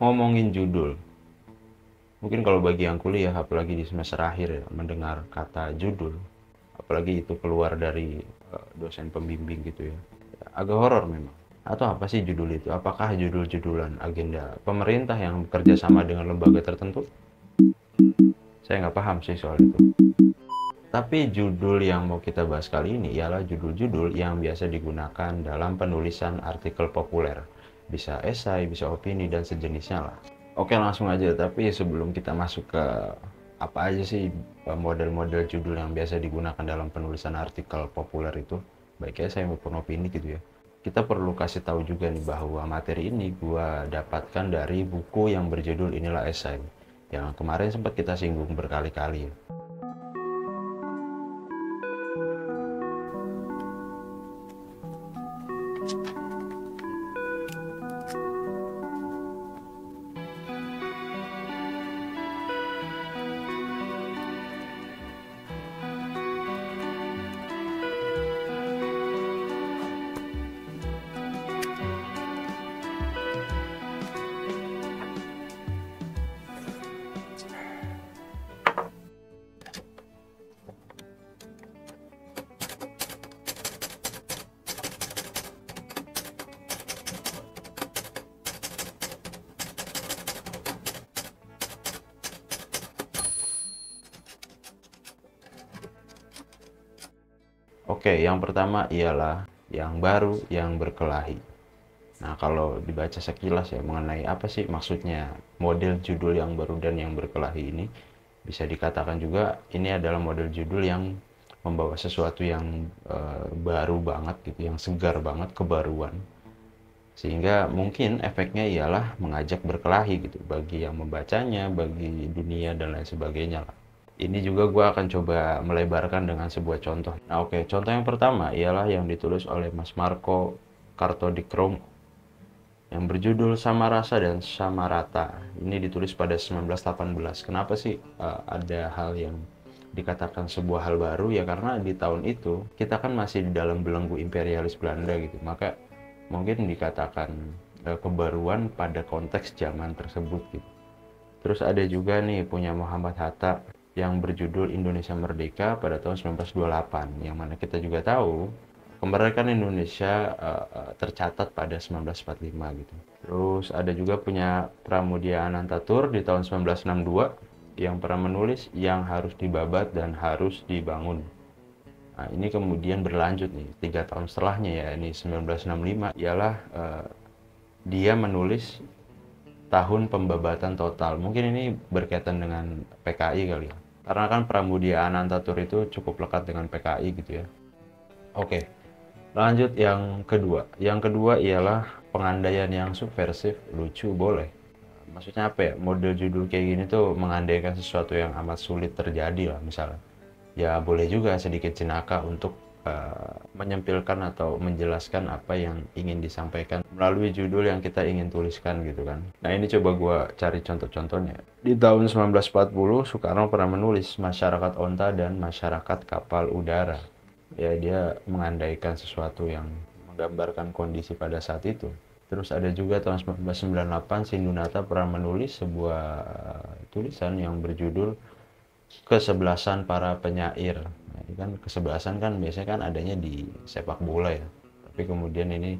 Ngomongin judul, mungkin kalau bagi yang kuliah, apalagi di semester akhir ya, mendengar kata judul, apalagi itu keluar dari dosen pembimbing gitu ya, agak horor memang. Atau apa sih judul itu? Apakah judul-judulan agenda pemerintah yang bekerja sama dengan lembaga tertentu? Saya nggak paham sih soal itu. Tapi judul yang mau kita bahas kali ini ialah judul-judul yang biasa digunakan dalam penulisan artikel populer. Bisa esai, bisa opini, dan sejenisnya lah. Oke, langsung aja. Tapi sebelum kita masuk ke apa aja sih model-model judul yang biasa digunakan dalam penulisan artikel populer itu, baik esai maupun opini gitu ya. Kita perlu kasih tahu juga nih bahwa materi ini gua dapatkan dari buku yang berjudul Inilah Esai, yang kemarin sempat kita singgung berkali-kali. Oke, yang pertama ialah yang baru yang berkelahi. Nah, kalau dibaca sekilas ya mengenai apa sih maksudnya model judul yang baru dan yang berkelahi ini, bisa dikatakan juga ini adalah model judul yang membawa sesuatu yang baru banget gitu, yang segar banget, kebaruan. Sehingga mungkin efeknya ialah mengajak berkelahi gitu bagi yang membacanya, bagi dunia dan lain sebagainya lah. Ini juga gue akan coba melebarkan dengan sebuah contoh. Nah, oke, contoh yang pertama ialah yang ditulis oleh Mas Marco Kartodikromo yang berjudul Sama Rasa dan Sama Rata. Ini ditulis pada 1918. Kenapa sih ada hal yang dikatakan sebuah hal baru? Ya karena di tahun itu kita kan masih di dalam belenggu imperialis Belanda gitu. Maka mungkin dikatakan kebaruan pada konteks zaman tersebut gitu. Terus ada juga nih punya Muhammad Hatta yang berjudul Indonesia Merdeka pada tahun 1928, yang mana kita juga tahu kemerdekaan Indonesia tercatat pada 1945 gitu. Terus ada juga punya Pramudia Anantatur di tahun 1962 yang pernah menulis yang harus dibabat dan harus dibangun. Nah, ini kemudian berlanjut nih 3 tahun setelahnya ya, ini 1965 ialah dia menulis tahun pembabatan total. Mungkin ini berkaitan dengan PKI kali ya. Karena kan Pramudia Anantatur itu cukup lekat dengan PKI gitu ya. Oke, lanjut yang kedua. Yang kedua ialah pengandaian yang subversif, lucu boleh. Maksudnya apa ya? Model judul kayak gini tuh mengandaikan sesuatu yang amat sulit terjadi lah misalnya. Ya boleh juga sedikit jenaka untuk menyempilkan atau menjelaskan apa yang ingin disampaikan melalui judul yang kita ingin tuliskan gitu kan. Nah, ini coba gue cari contoh-contohnya. Di tahun 1940 Soekarno pernah menulis Masyarakat Onta dan Masyarakat Kapal Udara. Ya, dia mengandaikan sesuatu yang menggambarkan kondisi pada saat itu. Terus ada juga tahun 1998 Sindunata pernah menulis sebuah tulisan yang berjudul Kesebelasan Para Penyair. Nah, ini kan kesebelasan kan biasanya kan adanya di sepak bola ya. Tapi kemudian ini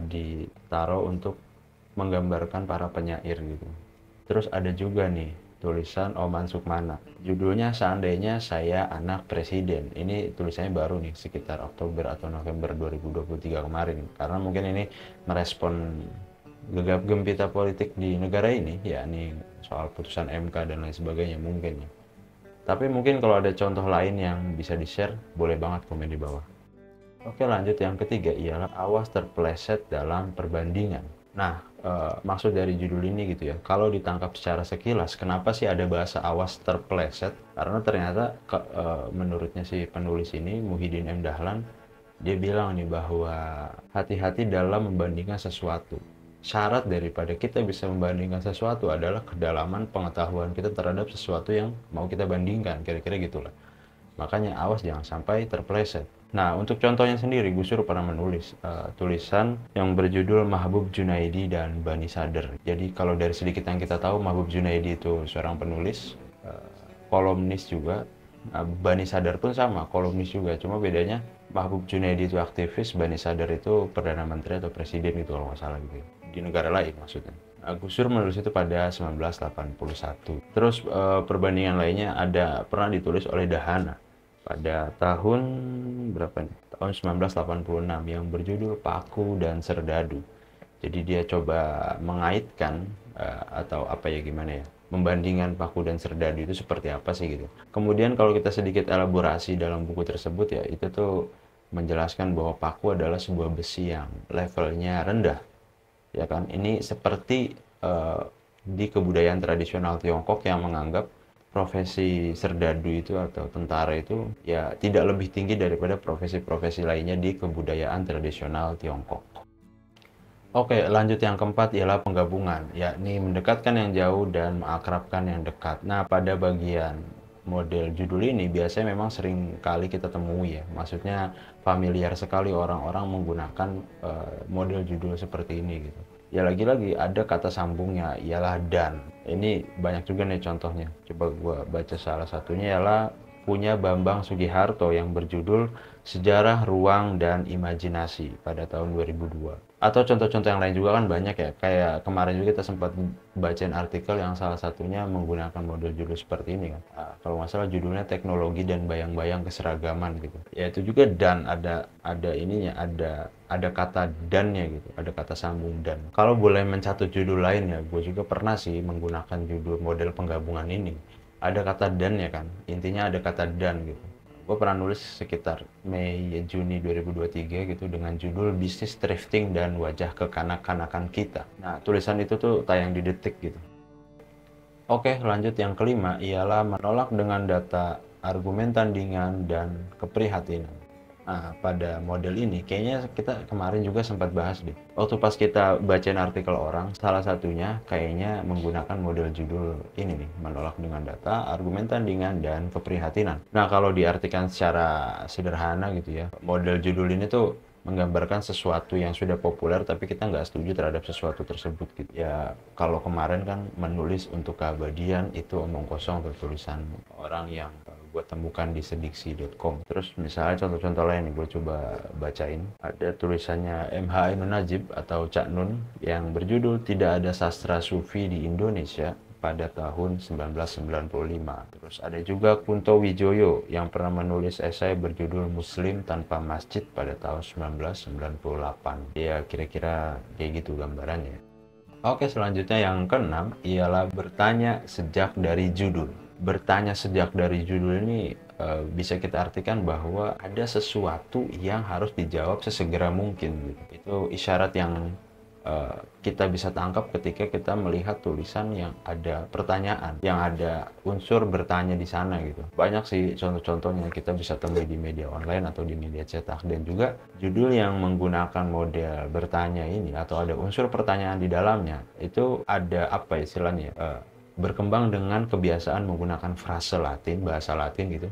ditaruh untuk menggambarkan para penyair gitu. Terus ada juga nih tulisan Oman Sukmana. Judulnya Seandainya Saya Anak Presiden. Ini tulisannya baru nih sekitar Oktober atau November 2023 kemarin. Karena mungkin ini merespon gegap gempita politik di negara ini, yakni soal putusan MK dan lain sebagainya mungkin ya. Tapi mungkin kalau ada contoh lain yang bisa di-share, boleh banget komen di bawah. Oke, lanjut yang ketiga ialah awas terpeleset dalam perbandingan. Nah, maksud dari judul ini gitu ya, kalau ditangkap secara sekilas, kenapa sih ada bahasa awas terpeleset? Karena ternyata menurutnya si penulis ini, Muhyiddin M. Dahlan, dia bilang nih bahwa hati-hati dalam membandingkan sesuatu. Syarat daripada kita bisa membandingkan sesuatu adalah kedalaman pengetahuan kita terhadap sesuatu yang mau kita bandingkan, kira-kira gitulah. Makanya awas jangan sampai terpeleset. Nah, untuk contohnya sendiri, Gus Dur pernah menulis tulisan yang berjudul Mahbub Junaidi dan Bani Sadr. Jadi kalau dari sedikit yang kita tahu, Mahbub Junaidi itu seorang penulis, kolumnis juga. Bani Sadr pun sama, kolumnis juga. Cuma bedanya Mahbub Junaidi itu aktivis, Bani Sadr itu perdana menteri atau presiden gitu kalau nggak salah gitu. Di negara lain maksudnya. Gus Dur menulis itu pada 1981. Terus perbandingan lainnya ada pernah ditulis oleh Dahana pada tahun berapa nih? Tahun 1986 yang berjudul Paku dan Serdadu. Jadi dia coba mengaitkan atau apa ya gimana ya? Membandingkan paku dan serdadu itu seperti apa sih gitu. Kemudian kalau kita sedikit elaborasi dalam buku tersebut ya, itu tuh menjelaskan bahwa paku adalah sebuah besi yang levelnya rendah. Ya kan? Ini seperti di kebudayaan tradisional Tiongkok yang menganggap profesi serdadu itu atau tentara itu ya tidak lebih tinggi daripada profesi-profesi lainnya di kebudayaan tradisional Tiongkok. Oke, lanjut yang keempat ialah penggabungan, yakni mendekatkan yang jauh dan mengakrabkan yang dekat. Nah, pada bagian model judul ini biasanya memang sering kali kita temui ya. Maksudnya familiar sekali orang-orang menggunakan model judul seperti ini gitu. Ya lagi-lagi ada kata sambungnya ialah dan. Ini banyak juga nih contohnya. Coba gua baca salah satunya ialah punya Bambang Sugiharto yang berjudul Sejarah Ruang dan Imajinasi pada tahun 2002. Atau contoh-contoh yang lain juga kan banyak ya. Kayak kemarin juga kita sempat bacain artikel yang salah satunya menggunakan model judul seperti ini kan. Kalau nggak salah judulnya Teknologi dan Bayang-Bayang Keseragaman gitu. Ya itu juga dan ada ininya, ada kata dannya gitu, ada kata sambung dan. Kalau boleh mencatut judul lain ya, gue juga pernah sih menggunakan judul model penggabungan ini. Ada kata dan ya kan, intinya ada kata dan gitu. Gue pernah nulis sekitar Mei-Juni 2023 gitu dengan judul Bisnis Thrifting dan Wajah Kekanak-kanakan Kita. Nah, tulisan itu tuh tayang di Detik gitu. Oke, lanjut yang kelima ialah menolak dengan data, argumen tandingan, dan keprihatinan. Nah, pada model ini kayaknya kita kemarin juga sempat bahas deh. Waktu pas kita bacain artikel orang, salah satunya kayaknya menggunakan model judul ini nih, menolak dengan data, argumen tandingan, dan keprihatinan. Nah, kalau diartikan secara sederhana gitu ya, model judul ini tuh menggambarkan sesuatu yang sudah populer tapi kita nggak setuju terhadap sesuatu tersebut gitu. Ya kalau kemarin kan menulis untuk keabadian itu omong kosong atau tulisan orang yang gue temukan di sediksi.com. Terus misalnya contoh-contoh lain nih gue coba bacain. Ada tulisannya MH Ainun Najib atau Cak Nun yang berjudul Tidak Ada Sastra Sufi di Indonesia pada tahun 1995. Terus ada juga Kunto Wijoyo yang pernah menulis esai berjudul Muslim Tanpa Masjid pada tahun 1998. Ya kira-kira kayak gitu gambarannya. Oke, selanjutnya yang keenam ialah bertanya sejak dari judul. Bertanya sejak dari judul ini bisa kita artikan bahwa ada sesuatu yang harus dijawab sesegera mungkin gitu. Itu isyarat yang kita bisa tangkap ketika kita melihat tulisan yang ada pertanyaan, yang ada unsur bertanya di sana gitu. Banyak sih contoh-contohnya kita bisa temui di media online atau di media cetak, dan juga judul yang menggunakan model bertanya ini atau ada unsur pertanyaan di dalamnya itu ada apa istilahnya berkembang dengan kebiasaan menggunakan frase Latin, bahasa Latin gitu,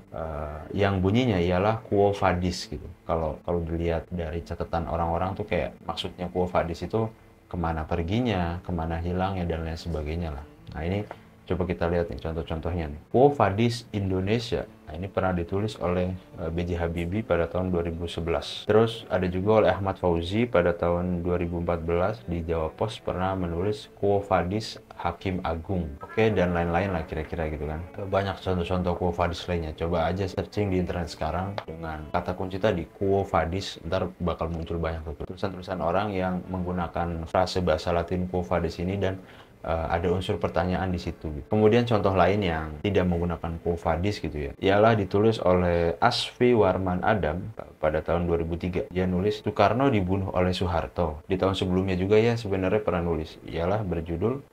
yang bunyinya ialah quo vadis gitu. Kalau dilihat dari catatan orang-orang tuh kayak maksudnya quo vadis itu kemana perginya, kemana hilangnya, dan lain sebagainya lah. Nah ini coba kita lihat nih contoh-contohnya nih. Quo Vadis Indonesia. Nah ini pernah ditulis oleh B.J. Habibie pada tahun 2011. Terus ada juga oleh Ahmad Fauzi pada tahun 2014 di Jawa Pos pernah menulis Quo Vadis Hakim Agung. Oke, dan lain-lain lah kira-kira gitu kan. Banyak contoh-contoh Quo Vadis lainnya. Coba aja searching di internet sekarang dengan kata kunci tadi Quo Vadis, ntar bakal muncul banyak tulisan-tulisan orang yang menggunakan frase bahasa Latin Quo Vadis ini dan ada unsur pertanyaan di situ. Kemudian contoh lain yang tidak menggunakan quo vadis gitu ya, ialah ditulis oleh Asfi Warman Adam pada tahun 2003. Dia nulis Soekarno dibunuh oleh Soeharto. Di tahun sebelumnya juga ya sebenarnya pernah nulis, ialah berjudul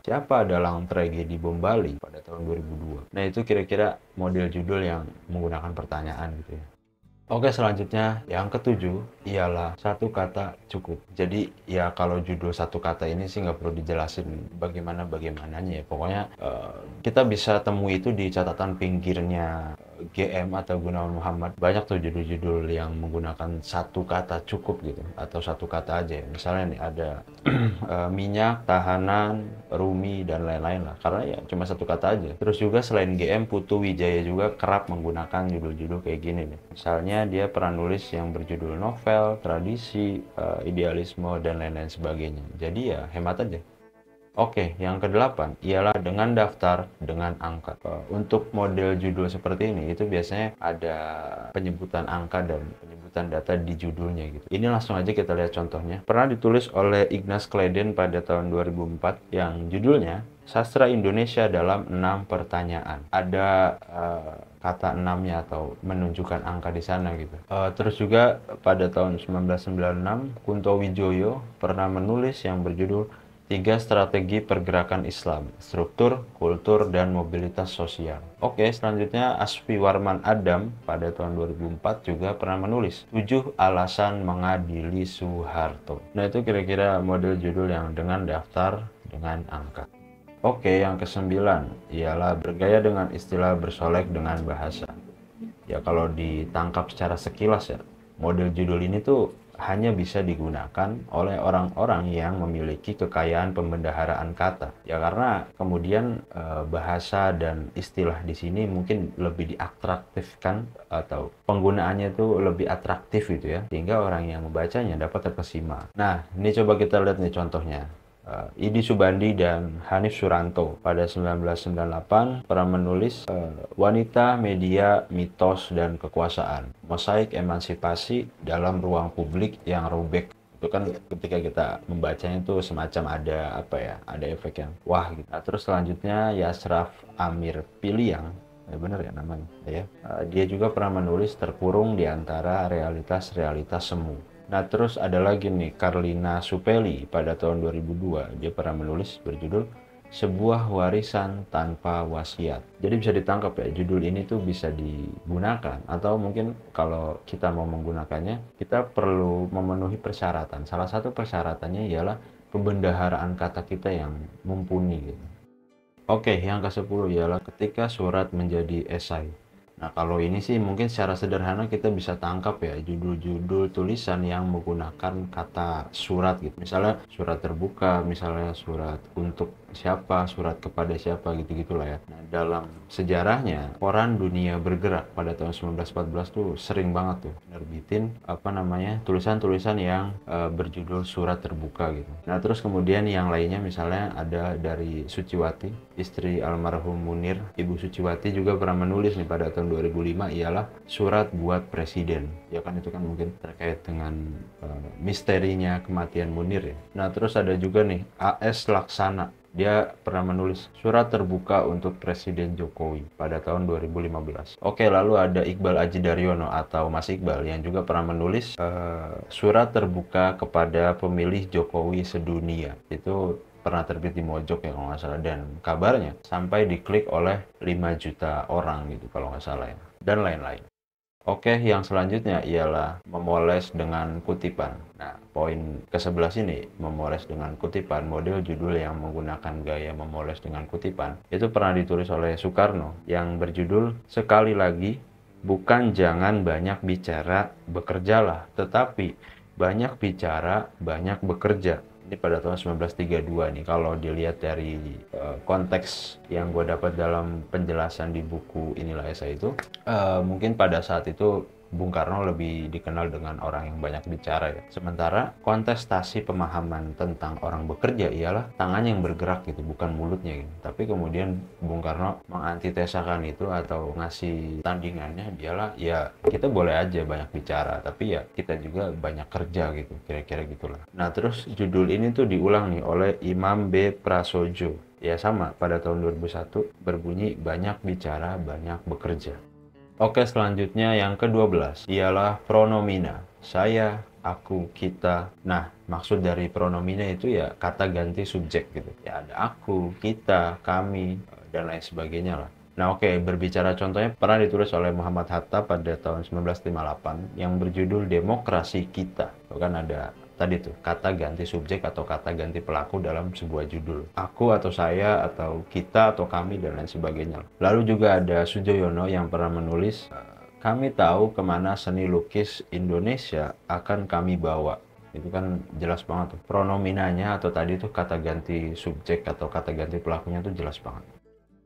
Siapa Dalang Tragedi Bom Bali pada tahun 2002. Nah itu kira-kira model judul yang menggunakan pertanyaan gitu ya. Oke, selanjutnya yang ketujuh ialah satu kata cukup. Jadi ya kalau judul satu kata ini sih nggak perlu dijelasin bagaimananya ya. Pokoknya kita bisa temui itu di catatan pinggirnya GM atau Gunawan Muhammad, banyak tuh judul-judul yang menggunakan satu kata cukup gitu, atau satu kata aja ya. Misalnya nih ada minyak, tahanan, Rumi, dan lain-lain lah. Karena ya cuma satu kata aja. Terus juga selain GM, Putu Wijaya juga kerap menggunakan judul-judul kayak gini nih. Misalnya dia pernah nulis yang berjudul novel, tradisi, idealisme, dan lain-lain sebagainya. Jadi ya hemat aja. Oke, yang kedelapan ialah dengan daftar dengan angka. Untuk model judul seperti ini, itu biasanya ada penyebutan angka dan penyebutan data di judulnya gitu. Ini langsung aja kita lihat contohnya. Pernah ditulis oleh Ignaz Kleden pada tahun 2004 yang judulnya Sastra Indonesia dalam 6 pertanyaan. Ada kata 6-nya atau menunjukkan angka di sana gitu. Terus juga pada tahun 1996, Kunto Wijoyo pernah menulis yang berjudul 3 strategi pergerakan Islam, struktur, kultur, dan mobilitas sosial. Oke, selanjutnya Asfi Warman Adam pada tahun 2004 juga pernah menulis 7 alasan mengadili Soeharto. Nah, itu kira-kira model judul yang dengan daftar dengan angka. Oke, yang kesembilan ialah bergaya dengan istilah bersolek dengan bahasa. Ya, kalau ditangkap secara sekilas ya, model judul ini tuh hanya bisa digunakan oleh orang-orang yang memiliki kekayaan pembendaharaan kata. Ya karena kemudian bahasa dan istilah di sini mungkin lebih diatraktifkan atau penggunaannya itu lebih atraktif gitu ya. Sehingga orang yang membacanya dapat terkesima. Nah, ini coba kita lihat nih contohnya. Idi Subandi dan Hanif Suranto pada 1998 pernah menulis Wanita, Media, Mitos, dan Kekuasaan, Mosaik Emansipasi dalam Ruang Publik yang Robek. Itu kan ketika kita membacanya itu semacam ada apa ya, ada efek yang wah gitu. Nah, terus selanjutnya Yasraf Amir Piliang, bener ya namanya ya. Dia juga pernah menulis Terkurung di Antara Realitas-Realitas Semu. Nah, terus ada lagi nih Karlina Supeli pada tahun 2002. Dia pernah menulis berjudul Sebuah Warisan Tanpa Wasiat. Jadi bisa ditangkap ya, judul ini tuh bisa digunakan atau mungkin kalau kita mau menggunakannya, kita perlu memenuhi persyaratan. Salah satu persyaratannya ialah pembendaharaan kata kita yang mumpuni gitu. Oke, yang ke-10 ialah ketika surat menjadi esai. Nah, kalau ini sih mungkin secara sederhana kita bisa tangkap ya, judul-judul tulisan yang menggunakan kata surat gitu. Misalnya surat terbuka, misalnya surat untuk siapa, surat kepada siapa gitu-gitulah ya. Nah, dalam sejarahnya, koran Dunia Bergerak pada tahun 1914 tuh sering banget tuh nerbitin tulisan-tulisan yang berjudul surat terbuka gitu. Nah, terus kemudian yang lainnya misalnya ada dari Suciwati, istri almarhum Munir. Ibu Suciwati juga pernah menulis nih pada tahun 2005 ialah Surat Buat Presiden. Ya kan itu kan mungkin terkait dengan misterinya kematian Munir ya. Nah, terus ada juga nih AS Laksana. Dia pernah menulis Surat Terbuka untuk Presiden Jokowi pada tahun 2015. Oke, lalu ada Iqbal Aji Daryono atau Mas Iqbal yang juga pernah menulis Surat Terbuka kepada Pemilih Jokowi Sedunia. Itu pernah terbit di Mojok ya kalau nggak salah, dan kabarnya sampai diklik oleh 5 juta orang gitu kalau nggak salah ya, dan lain-lain. Oke, yang selanjutnya ialah memoles dengan kutipan. Nah, poin ke-11 ini, memoles dengan kutipan, model judul yang menggunakan gaya memoles dengan kutipan, itu pernah ditulis oleh Soekarno yang berjudul Sekali Lagi, Bukan Jangan Banyak Bicara, Bekerjalah, tetapi banyak bicara, banyak bekerja. Ini pada tahun 1932 nih, kalau dilihat dari konteks yang gue dapat dalam penjelasan di buku Inilah Esai itu, mungkin pada saat itu Bung Karno lebih dikenal dengan orang yang banyak bicara ya. Sementara kontestasi pemahaman tentang orang bekerja ialah tangan yang bergerak gitu, bukan mulutnya gitu. Tapi kemudian Bung Karno mengantitesakan itu atau ngasih tandingannya ialah ya kita boleh aja banyak bicara, tapi ya kita juga banyak kerja gitu, kira-kira gitulah. Nah, terus judul ini tuh diulang nih oleh Imam B. Prasojo. Ya sama, pada tahun 2001 berbunyi banyak bicara, banyak bekerja. Oke, selanjutnya yang ke-12 ialah pronomina. Saya, aku, kita. Nah, maksud dari pronomina itu ya kata ganti subjek gitu. Ya ada aku, kita, kami, dan lain sebagainya lah. Nah, oke, berbicara contohnya pernah ditulis oleh Muhammad Hatta pada tahun 1958 yang berjudul Demokrasi Kita. Itu kan ada tadi tuh, kata ganti subjek atau kata ganti pelaku dalam sebuah judul. Aku atau saya atau kita atau kami dan lain sebagainya. Lalu juga ada Sujoyono yang pernah menulis, kami tahu kemana seni lukis Indonesia akan kami bawa. Itu kan jelas banget tuh. Pronominanya atau tadi tuh kata ganti subjek atau kata ganti pelakunya tuh jelas banget.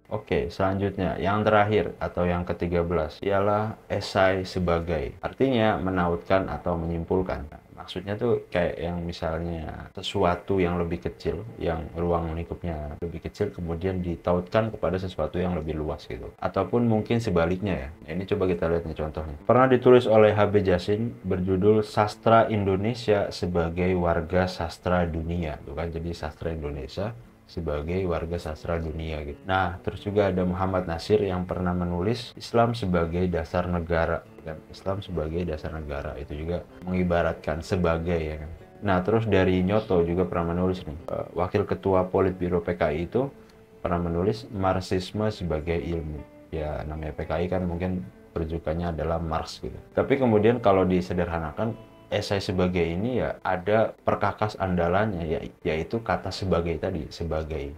Oke, selanjutnya yang terakhir atau yang ke-13 ialah esai sebagai. Artinya menautkan atau menyimpulkan. Nah, maksudnya tuh kayak yang misalnya sesuatu yang lebih kecil, yang ruang lingkupnya lebih kecil, kemudian ditautkan kepada sesuatu yang lebih luas gitu. Ataupun mungkin sebaliknya ya. Nah, ini coba kita lihat nih contohnya. Pernah ditulis oleh H.B. Jassin berjudul Sastra Indonesia sebagai Warga Sastra Dunia. Tuh kan, jadi sastra Indonesia sebagai warga sastra dunia gitu. Nah, terus juga ada Muhammad Nasir yang pernah menulis Islam sebagai dasar negara kan. Islam sebagai dasar negara itu juga mengibaratkan sebagai ya kan. Nah, terus dari Nyoto juga pernah menulis nih, Wakil Ketua Politbiro PKI itu pernah menulis Marxisme sebagai ilmu. Ya, namanya PKI kan mungkin rujukannya adalah Marx gitu. Tapi kemudian kalau disederhanakan, esai sebagai ini ya ada perkakas andalannya, yaitu kata sebagai tadi, sebagai.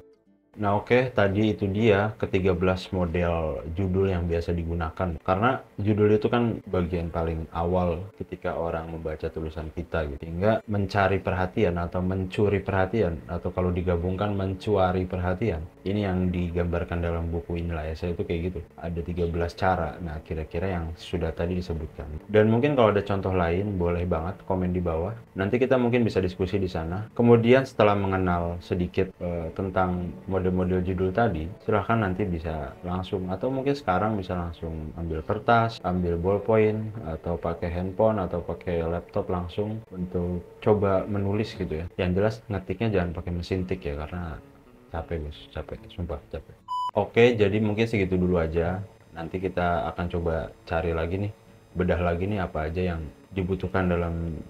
Nah oke, tadi itu dia ke-13 model judul yang biasa digunakan. Karena judul itu kan bagian paling awal ketika orang membaca tulisan kita gitu. Sehingga mencari perhatian atau mencuri perhatian, atau kalau digabungkan mencuari perhatian. Ini yang digambarkan dalam buku Inilah Esai itu kayak gitu. Ada 13 cara, nah kira-kira yang sudah tadi disebutkan. Dan mungkin kalau ada contoh lain, boleh banget komen di bawah. Nanti kita mungkin bisa diskusi di sana. Kemudian setelah mengenal sedikit tentang model judul tadi, silahkan nanti bisa langsung atau mungkin sekarang bisa langsung ambil kertas, ambil ballpoint, atau pakai handphone atau pakai laptop langsung untuk coba menulis gitu ya. Yang jelas ngetiknya jangan pakai mesin tik ya, karena capek guys, capek, sumpah capek. Oke, jadi mungkin segitu dulu aja. Nanti kita akan coba cari lagi nih, bedah lagi nih apa aja yang dibutuhkan dalam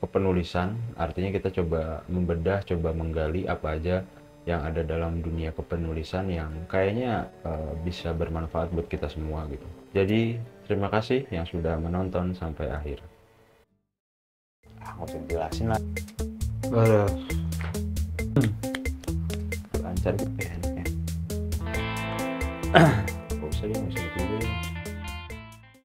kepenulisan. Artinya kita coba membedah, coba menggali apa aja yang ada dalam dunia kepenulisan yang kayaknya bisa bermanfaat buat kita semua gitu. Jadi terima kasih yang sudah menonton sampai akhir. Nggak usah jelasin lah. Aduh. Lancar gitu ya. Nggak usah deh, nggak usah gitu.